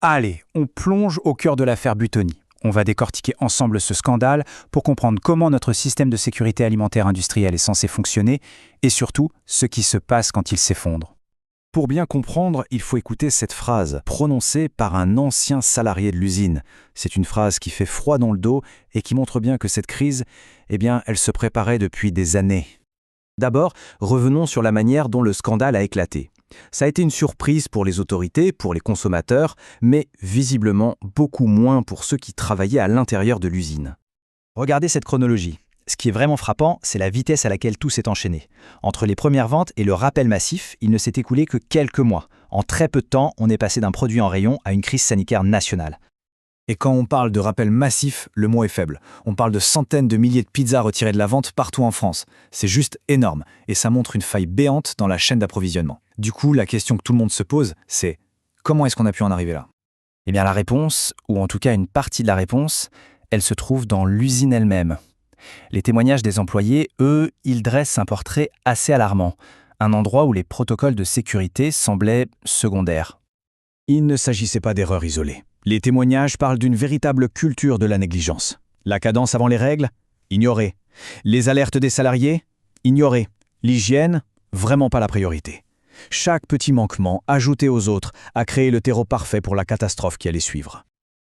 Allez, on plonge au cœur de l'affaire Buitoni. On va décortiquer ensemble ce scandale pour comprendre comment notre système de sécurité alimentaire industrielle est censé fonctionner et surtout ce qui se passe quand il s'effondre. Pour bien comprendre, il faut écouter cette phrase, prononcée par un ancien salarié de l'usine. C'est une phrase qui fait froid dans le dos et qui montre bien que cette crise, elle se préparait depuis des années. D'abord, revenons sur la manière dont le scandale a éclaté. Ça a été une surprise pour les autorités, pour les consommateurs, mais visiblement beaucoup moins pour ceux qui travaillaient à l'intérieur de l'usine. Regardez cette chronologie. Ce qui est vraiment frappant, c'est la vitesse à laquelle tout s'est enchaîné. Entre les premières ventes et le rappel massif, il ne s'est écoulé que quelques mois. En très peu de temps, on est passé d'un produit en rayon à une crise sanitaire nationale. Et quand on parle de rappel massif, le mot est faible. On parle de centaines de milliers de pizzas retirées de la vente partout en France. C'est juste énorme, et ça montre une faille béante dans la chaîne d'approvisionnement. Du coup, la question que tout le monde se pose, c'est comment est-ce qu'on a pu en arriver là ? Eh bien la réponse, ou en tout cas une partie de la réponse, elle se trouve dans l'usine elle-même. Les témoignages des employés, eux, ils dressent un portrait assez alarmant. Un endroit où les protocoles de sécurité semblaient secondaires. Il ne s'agissait pas d'erreurs isolées. Les témoignages parlent d'une véritable culture de la négligence. La cadence avant les règles ? Ignorée. Les alertes des salariés ? Ignorées. L'hygiène ? Vraiment pas la priorité. Chaque petit manquement, ajouté aux autres, a créé le terreau parfait pour la catastrophe qui allait suivre.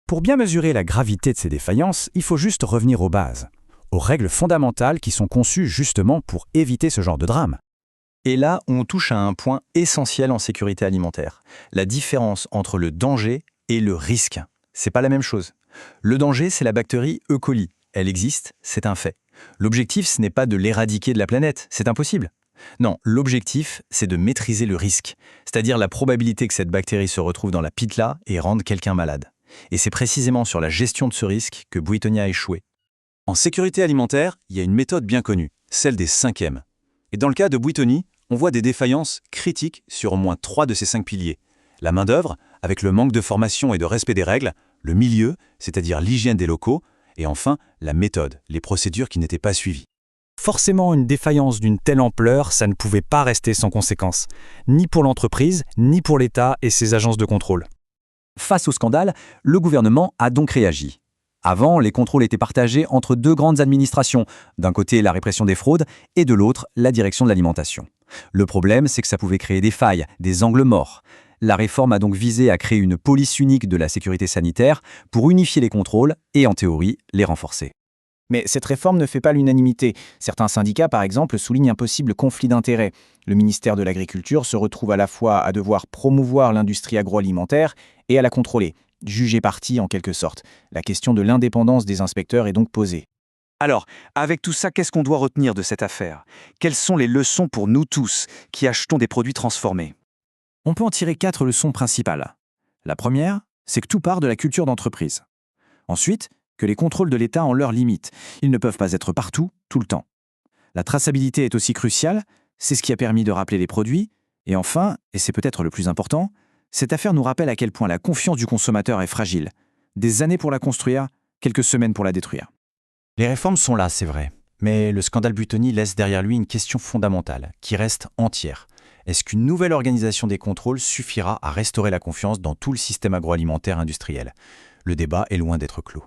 Pour bien mesurer la gravité de ces défaillances, il faut juste revenir aux bases, aux règles fondamentales qui sont conçues justement pour éviter ce genre de drame. Et là, on touche à un point essentiel en sécurité alimentaire. La différence entre le danger et le risque. C'est pas la même chose. Le danger, c'est la bactérie E. coli. Elle existe, c'est un fait. L'objectif, ce n'est pas de l'éradiquer de la planète, c'est impossible. Non, l'objectif, c'est de maîtriser le risque, c'est-à-dire la probabilité que cette bactérie se retrouve dans la pitla et rende quelqu'un malade. Et c'est précisément sur la gestion de ce risque que Buitoni a échoué. En sécurité alimentaire, il y a une méthode bien connue, celle des 5 M. Et dans le cas de Buitoni, on voit des défaillances critiques sur au moins 3 de ces 5 piliers. La main-d'œuvre, avec le manque de formation et de respect des règles, le milieu, c'est-à-dire l'hygiène des locaux, et enfin, la méthode, les procédures qui n'étaient pas suivies. Forcément, une défaillance d'une telle ampleur, ça ne pouvait pas rester sans conséquences, ni pour l'entreprise, ni pour l'État et ses agences de contrôle. Face au scandale, le gouvernement a donc réagi. Avant, les contrôles étaient partagés entre deux grandes administrations, d'un côté la répression des fraudes et de l'autre la direction de l'alimentation. Le problème, c'est que ça pouvait créer des failles, des angles morts. La réforme a donc visé à créer une police unique de la sécurité sanitaire pour unifier les contrôles et, en théorie, les renforcer. Mais cette réforme ne fait pas l'unanimité. Certains syndicats, par exemple, soulignent un possible conflit d'intérêts. Le ministère de l'Agriculture se retrouve à la fois à devoir promouvoir l'industrie agroalimentaire et à la contrôler, juger partie en quelque sorte. La question de l'indépendance des inspecteurs est donc posée. Alors, avec tout ça, qu'est-ce qu'on doit retenir de cette affaire ? Quelles sont les leçons pour nous tous qui achetons des produits transformés ? On peut en tirer 4 leçons principales. La première, c'est que tout part de la culture d'entreprise. Ensuite, que les contrôles de l'État ont leurs limites. Ils ne peuvent pas être partout, tout le temps. La traçabilité est aussi cruciale, c'est ce qui a permis de rappeler les produits. Et enfin, et c'est peut-être le plus important, cette affaire nous rappelle à quel point la confiance du consommateur est fragile. Des années pour la construire, quelques semaines pour la détruire. Les réformes sont là, c'est vrai. Mais le scandale Buitoni laisse derrière lui une question fondamentale, qui reste entière. Est-ce qu'une nouvelle organisation des contrôles suffira à restaurer la confiance dans tout le système agroalimentaire industriel ? Le débat est loin d'être clos.